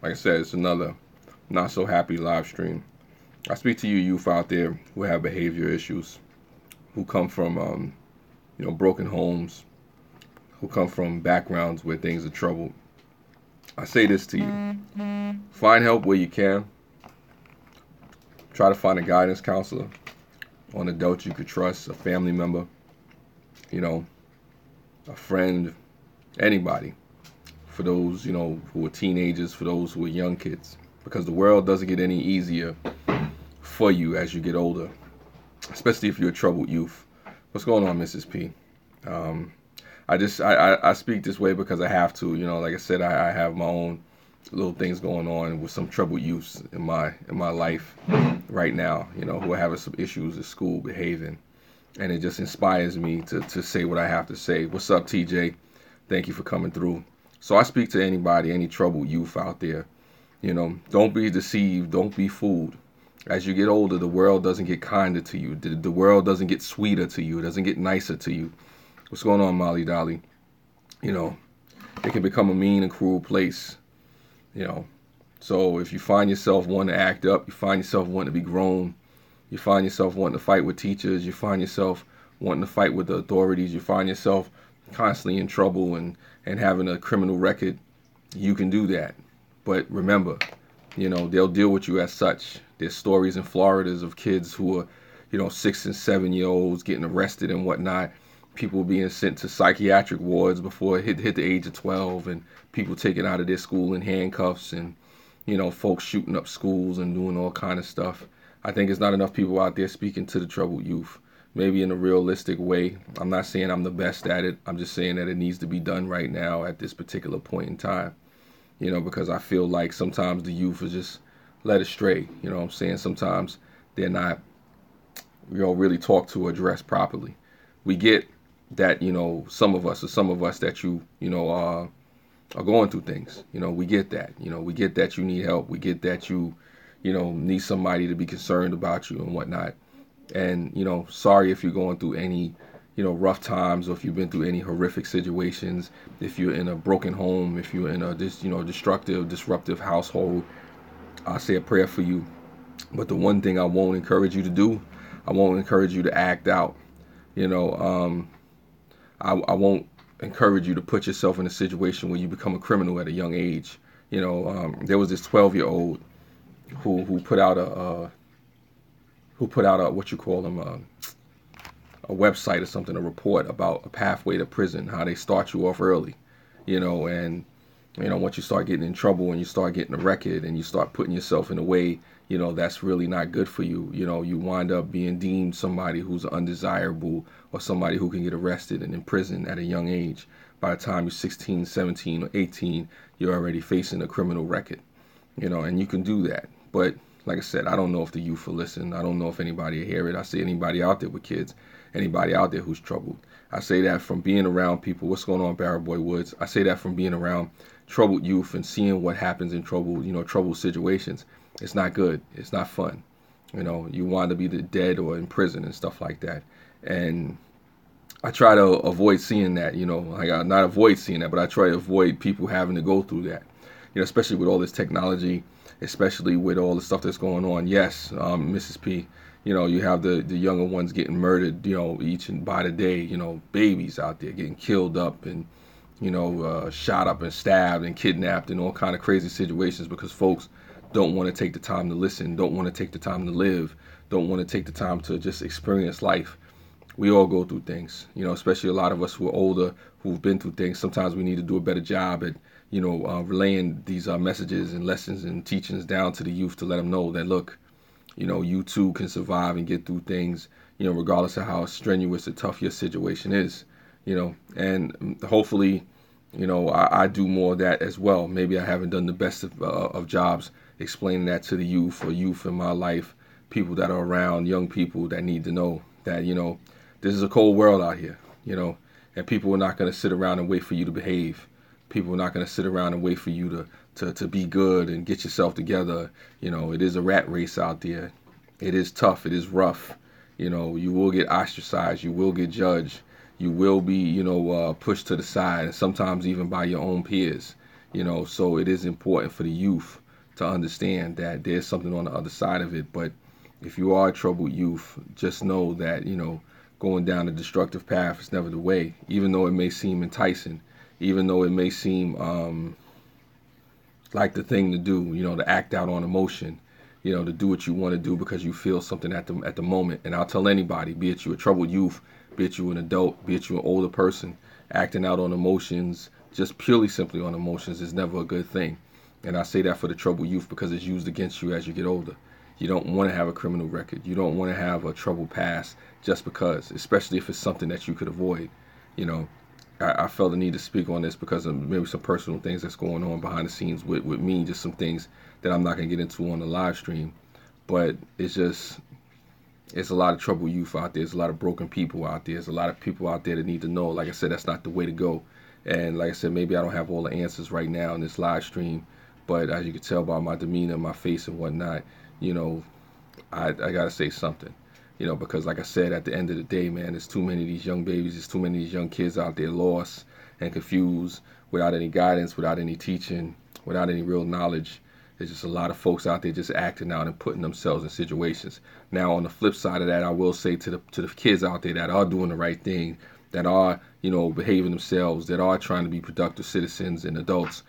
Like I said, it's another not so happy live stream. I speak to you youth out there who have behavior issues, who come from broken homes, who come from backgrounds where things are troubled. I say this to you: find help where you can. Try to find a guidance counselor, or an adult you could trust, a family member, you know, a friend, anybody. For those who are teenagers, for those who are young kids, because the world doesn't get any easier for you as you get older, especially if you're a troubled youth. What's going on, Mrs. P? Um, I speak this way because I have to. Like I said, I have my own little things going on with some troubled youths in my life right now. Who are having some issues at school behaving, and it just inspires me to say what I have to say. What's up, TJ? Thank you for coming through. So I speak to anybody, any troubled youth out there. Don't be deceived. Don't be fooled. As you get older, the world doesn't get kinder to you. The world doesn't get sweeter to you. It doesn't get nicer to you. What's going on, Molly Dolly? It can become a mean and cruel place. So if you find yourself wanting to act up, you find yourself wanting to be grown, you find yourself wanting to fight with teachers, you find yourself wanting to fight with the authorities, you find yourself constantly in trouble and having a criminal record, you can do that. But remember, they'll deal with you as such. There's stories in Florida of kids who are, 6 and 7 year olds getting arrested and whatnot. People being sent to psychiatric wards before it hit the age of 12, and people taken out of their school in handcuffs, and folks shooting up schools and doing all kind of stuff. I think there's not enough people out there speaking to the troubled youth, maybe in a realistic way. I'm not saying I'm the best at it. I'm just saying that it needs to be done right now at this particular point in time. Because I feel like sometimes the youth is just led astray. What I'm saying? Sometimes they're not, really talked to or addressed properly. We get that, some of us that are going through things. We get that. We get that you need help. We get that you need somebody to be concerned about you and whatnot. And, sorry if you're going through any rough times, or if you've been through any horrific situations, if you're in a broken home, if you're in a disruptive household. I'll say a prayer for you. But the one thing I won't encourage you to do, I won't encourage you to act out. I won't encourage you to put yourself in a situation where you become a criminal at a young age. There was this 12-year-old who put out a what you call them, a website or something, a report about a pathway to prison, how they start you off early, and once you start getting in trouble and you start getting a record and you start putting yourself in a way, that's really not good for you. You wind up being deemed somebody who's undesirable, or somebody who can get arrested and in prison at a young age. By the time you're 16, 17, or 18, you're already facing a criminal record, and you can do that. But like I said, I don't know if the youth will listen. I don't know if anybody will hear it. I say anybody out there with kids, anybody out there who's troubled. I say that from being around people. What's going on, Barry Boy Woods? I say that from being around troubled youth and seeing what happens in troubled situations. It's not good. It's not fun. You want to be dead or in prison and stuff like that. And I try to avoid seeing that, not avoid seeing that, but I try to avoid people having to go through that, especially with all this technology, especially with all the stuff that's going on. Yes, Mrs. P, you have the younger ones getting murdered, each and by the day, babies out there getting killed up and, shot up and stabbed and kidnapped and all kind of crazy situations because folks don't want to take the time to listen, don't want to take the time to live, don't want to take the time to just experience life. We all go through things, especially a lot of us who are older, who've been through things. Sometimes we need to do a better job at, relaying these messages and lessons and teachings down to the youth to let them know that, look, you too can survive and get through things, regardless of how strenuous or tough your situation is, and hopefully, I do more of that as well. Maybe I haven't done the best of jobs explaining that to the youth or youth in my life, people that are around, young people that need to know that, this is a cold world out here, and people are not going to sit around and wait for you to behave. People are not going to sit around and wait for you to be good and get yourself together. It is a rat race out there. It is tough. It is rough. You will get ostracized. You will get judged. You will be, pushed to the side, and sometimes even by your own peers. So it is important for the youth to understand that there's something on the other side of it. But if you are a troubled youth, just know that, going down a destructive path is never the way, even though it may seem enticing, even though it may seem like the thing to do, to act out on emotion, to do what you want to do because you feel something at the moment. And I'll tell anybody, be it you a troubled youth, be it you an adult, be it you an older person, acting out on emotions, just purely simply on emotions, is never a good thing. And I say that for the troubled youth because it's used against you as you get older. You don't want to have a criminal record. You don't want to have a troubled past just because, especially if it's something that you could avoid. I felt the need to speak on this because of maybe some personal things that's going on behind the scenes with me, just some things that I'm not going to get into on the live stream. But it's a lot of troubled youth out there. There's a lot of broken people out there. There's a lot of people out there that need to know, like I said, that's not the way to go. And like I said, maybe I don't have all the answers right now in this live stream, but as you can tell by my demeanor, my face and whatnot, I got to say something. Because like I said, at the end of the day, man, there's too many of these young babies, there's too many of these young kids out there lost and confused, without any guidance, without any teaching, without any real knowledge. There's just a lot of folks out there just acting out and putting themselves in situations. Now, on the flip side of that, I will say to the kids out there that are doing the right thing, that are, behaving themselves, that are trying to be productive citizens and adults,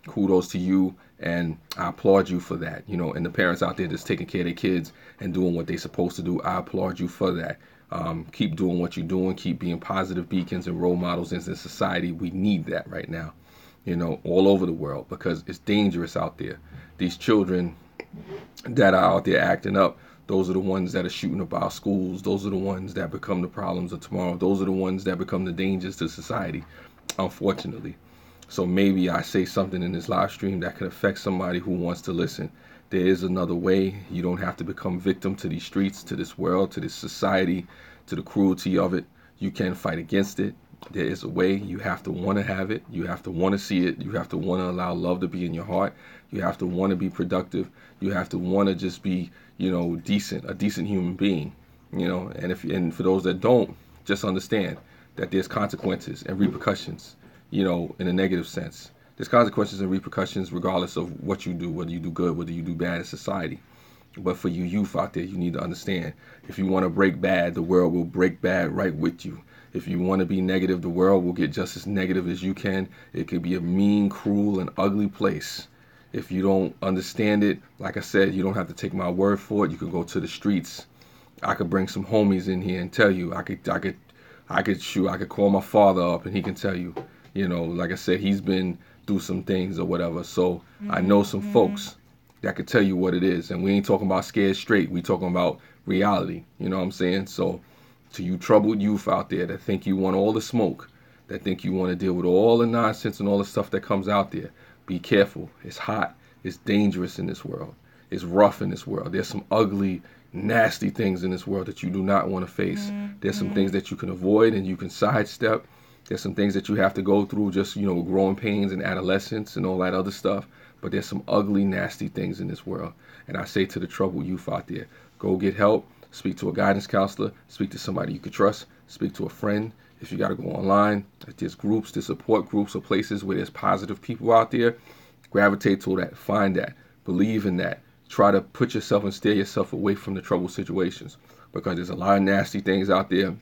kudos to you, and I applaud you for that. And the parents out there that's taking care of their kids and doing what they're supposed to do, I applaud you for that. Keep doing what you're doing. Keep being positive beacons and role models in society. We need that right now, all over the world, because it's dangerous out there. These children that are out there acting up, those are the ones that are shooting up our schools. Those are the ones that become the problems of tomorrow. Those are the ones that become the dangers to society, unfortunately. So maybe I say something in this live stream that could affect somebody who wants to listen. There is another way. You don't have to become victim to these streets, to this world, to this society, to the cruelty of it. You can fight against it. There is a way. You have to want to have it. You have to want to see it. You have to want to allow love to be in your heart. You have to want to be productive. You have to want to just be, a decent human being, and for those that don't, just understand that there's consequences and repercussions, in a negative sense. There's consequences and repercussions regardless of what you do, whether you do good, whether you do bad in society. But for you youth out there, you need to understand, if you want to break bad, the world will break bad right with you. If you want to be negative, the world will get just as negative as you can. It could be a mean, cruel, and ugly place. If you don't understand it, like I said, you don't have to take my word for it. You could go to the streets. I could bring some homies in here and tell you. I could call my father up and he can tell you. Like I said, he's been through some things or whatever. So I know some folks that could tell you what it is. And we ain't talking about scared straight. We talking about reality. You know what I'm saying? So to you troubled youth out there that think you want all the smoke, that think you want to deal with all the nonsense and all the stuff that comes out there, be careful. It's hot. It's dangerous in this world. It's rough in this world. There's some ugly, nasty things in this world that you do not want to face. There's some things that you can avoid and you can sidestep. There's some things that you have to go through, just, growing pains and adolescence and all that other stuff. But there's some ugly, nasty things in this world. And I say to the troubled youth out there, go get help. Speak to a guidance counselor. Speak to somebody you could trust. Speak to a friend. If you got to go online, there's groups, there's support groups or places where there's positive people out there. Gravitate to that. Find that. Believe in that. Try to put yourself and steer yourself away from the troubled situations, because there's a lot of nasty things out there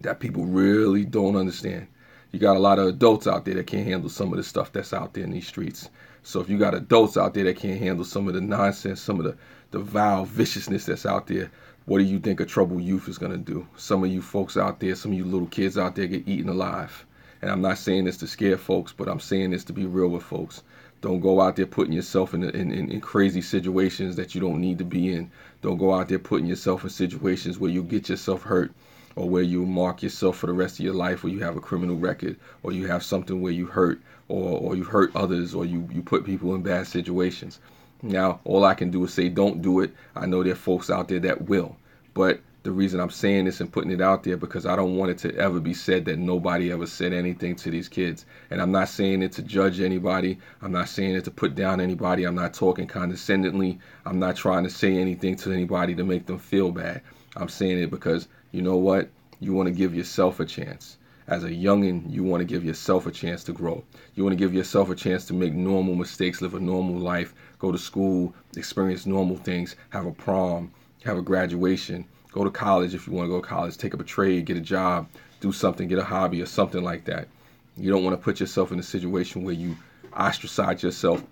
that people really don't understand. You got a lot of adults out there that can't handle some of the stuff that's out there in these streets. So if you got adults out there that can't handle some of the nonsense, some of the vile viciousness that's out there, what do you think a troubled youth is going to do? Some of you folks out there, some of you little kids out there get eaten alive. And I'm not saying this to scare folks, but I'm saying this to be real with folks. Don't go out there putting yourself in crazy situations that you don't need to be in. Don't go out there putting yourself in situations where you get yourself hurt, or where you mark yourself for the rest of your life, or you have a criminal record, or you have something where you hurt, or you hurt others, or you put people in bad situations. Now, all I can do is say don't do it. I know there are folks out there that will. But the reason I'm saying this and putting it out there, because I don't want it to ever be said that nobody ever said anything to these kids. And I'm not saying it to judge anybody. I'm not saying it to put down anybody. I'm not talking condescendingly. I'm not trying to say anything to anybody to make them feel bad. I'm saying it because, you know what? You want to give yourself a chance. As a youngin, you want to give yourself a chance to grow. You want to give yourself a chance to make normal mistakes, live a normal life, go to school, experience normal things, have a prom, have a graduation, go to college if you want to go to college, take up a trade, get a job, do something, get a hobby or something like that. You don't want to put yourself in a situation where you ostracize yourself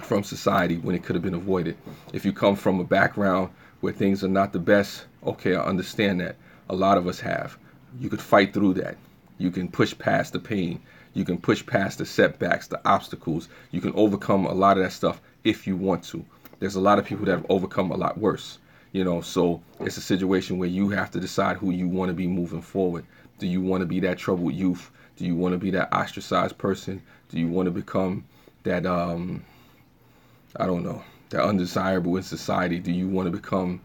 from society when it could have been avoided. If you come from a background where things are not the best, okay, I understand that. A lot of us have. You could fight through that. You can push past the pain. You can push past the setbacks, the obstacles. You can overcome a lot of that stuff if you want to. There's a lot of people that have overcome a lot worse. So it's a situation where you have to decide who you want to be moving forward. Do you want to be that troubled youth? Do you want to be that ostracized person? Do you want to become that, I don't know, that undesirable in society? Do you want to become,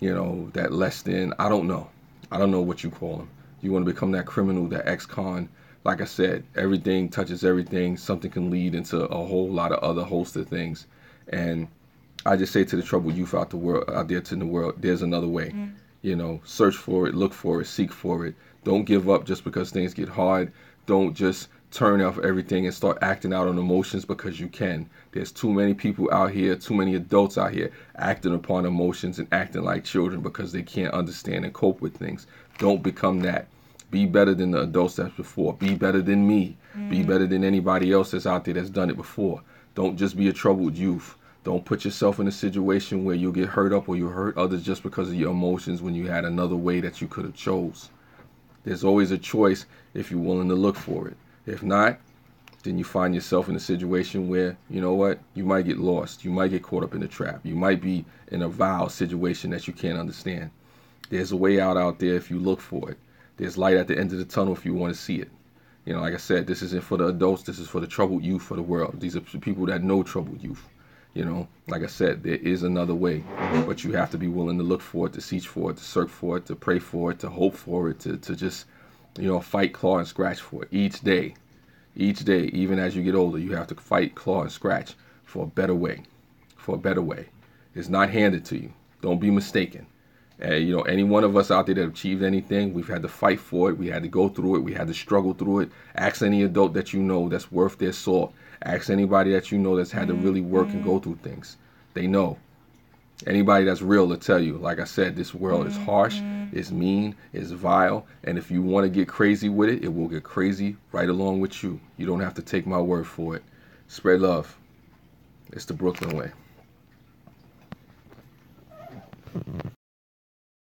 that less than, I don't know. I don't know what you call them. You want to become that criminal, that ex-con. Like I said, everything touches everything. Something can lead into a whole lot of other host of things. And I just say to the troubled youth out there in the world, there's another way. Search for it, look for it, seek for it. Don't give up just because things get hard. Don't just turn off everything and start acting out on emotions because you can. There's too many people out here, too many adults out here acting upon emotions and acting like children because they can't understand and cope with things. Don't become that. Be better than the adults that's before. Be better than me. Be better than anybody else that's out there that's done it before. Don't just be a troubled youth. Don't put yourself in a situation where you'll get hurt up or you'll hurt others just because of your emotions when you had another way that you could have chose. There's always a choice if you're willing to look for it. If not, then you find yourself in a situation where, you might get lost. You might get caught up in a trap. You might be in a vile situation that you can't understand. There's a way out there if you look for it. There's light at the end of the tunnel if you want to see it. Like I said, this isn't for the adults. This is for the troubled youth for the world. These are people that know troubled youth. Like I said, there is another way, but you have to be willing to look for it, to search for it, to search for it, to pray for it, to hope for it, to just, fight, claw, and scratch for it each day. Each day, even as you get older, you have to fight, claw, and scratch for a better way. For a better way. It's not handed to you. Don't be mistaken. Any one of us out there that achieved anything, we've had to fight for it. We had to go through it. We had to struggle through it. Ask any adult that you know that's worth their salt. Ask anybody that you know that's had to really work and go through things. They know. Anybody that's real will tell you, like I said, this world is harsh, it's mean, it's vile, and if you want to get crazy with it, it will get crazy right along with you. You don't have to take my word for it. Spread love. It's the Brooklyn way.